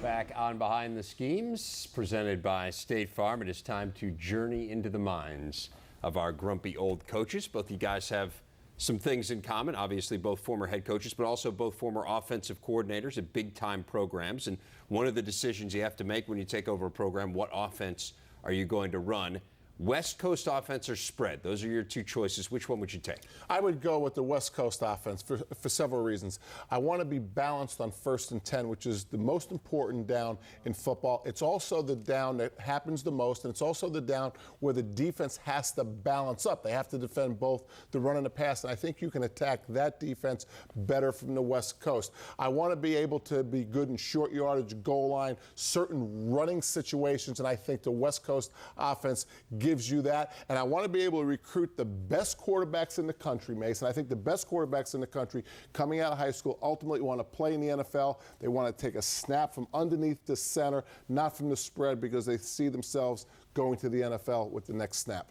back on Behind the Schemes, presented by State Farm. It is time to journey into the minds of our grumpy old coaches. Both of you guys have some things in common. Obviously, both former head coaches, but also both former offensive coordinators at big-time programs. And one of the decisions you have to make when you take over a program, what offense are you going to run? West Coast offense or spread? Those are your two choices. Which one would you take? I would go with the West Coast offense for several reasons. I want to be balanced on 1st and 10, which is the most important down in football. It's also the down that happens the most, and it's also the down where the defense has to balance up. They have to defend both the run and the pass, and I think you can attack that defense better from the West Coast. I want to be able to be good in short yardage, goal line, certain running situations, and I think the West Coast offense gives you that. And I want to be able to recruit the best quarterbacks in the country, Mason. I think the best quarterbacks in the country coming out of high school ultimately want to play in the NFL. They want to take a snap from underneath the center, not from the spread, because they see themselves going to the NFL with the next snap.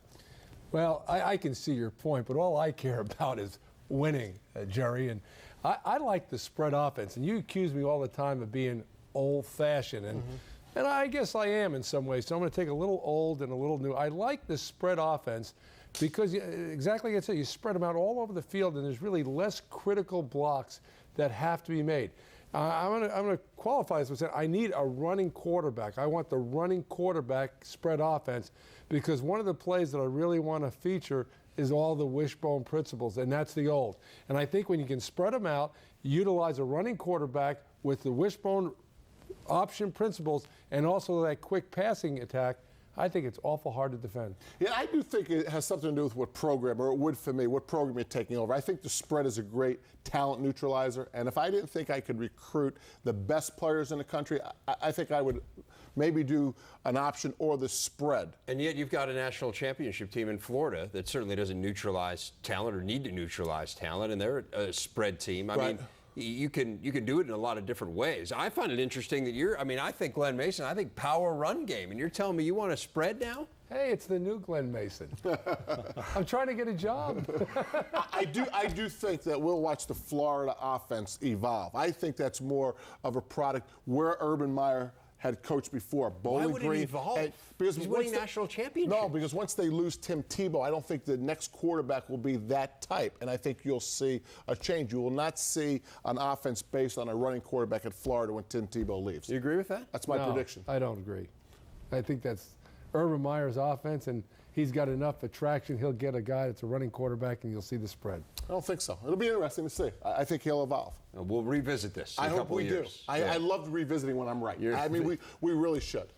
Well, I can see your point, but all I care about is winning, Jerry. And I like the spread offense. And you accuse me all the time of being old-fashioned. And I guess I am in some ways. So I'm going to take a little old and a little new. I like the spread offense because, exactly like I said, you spread them out all over the field, and there's really less critical blocks that have to be made. I'm going to qualify this with saying I need a running quarterback. I want the running quarterback spread offense because one of the plays that I really want to feature is all the wishbone principles, and that's the old. And I think when you can spread them out, utilize a running quarterback with the wishbone option principles and also that quick passing attack, I think it's awful hard to defend. Yeah, I do think it has something to do with what program, or it would for me, what program you're taking over. I think the spread is a great talent neutralizer, and if I didn't think I could recruit the best players in the country, I think I would maybe do an option or the spread. And yet you've got a national championship team in Florida that certainly doesn't neutralize talent or need to neutralize talent, and they're a spread team. I mean, you can do it in a lot of different ways. I find it interesting that I think Glenn Mason, I think power run game, and you're telling me you want a spread now? Hey, it's the new Glenn Mason. I'm trying to get a job. I do think that we'll watch the Florida offense evolve. I think that's more of a product where Urban Meyer had coached before. Why would it evolve? Because he's winning national championships. No, because once they lose Tim Tebow, I don't think the next quarterback will be that type, and I think you'll see a change. You will not see an offense based on a running quarterback at Florida when Tim Tebow leaves. You agree with that? That's my prediction. I don't agree. I think that's Urban Meyer's offense, and he's got enough attraction. He'll get a guy that's a running quarterback, and you'll see the spread. I don't think so. It'll be interesting to see. I think he'll evolve. We'll revisit this in a couple of years. I hope we do. I love revisiting when I'm right. I mean, we really should.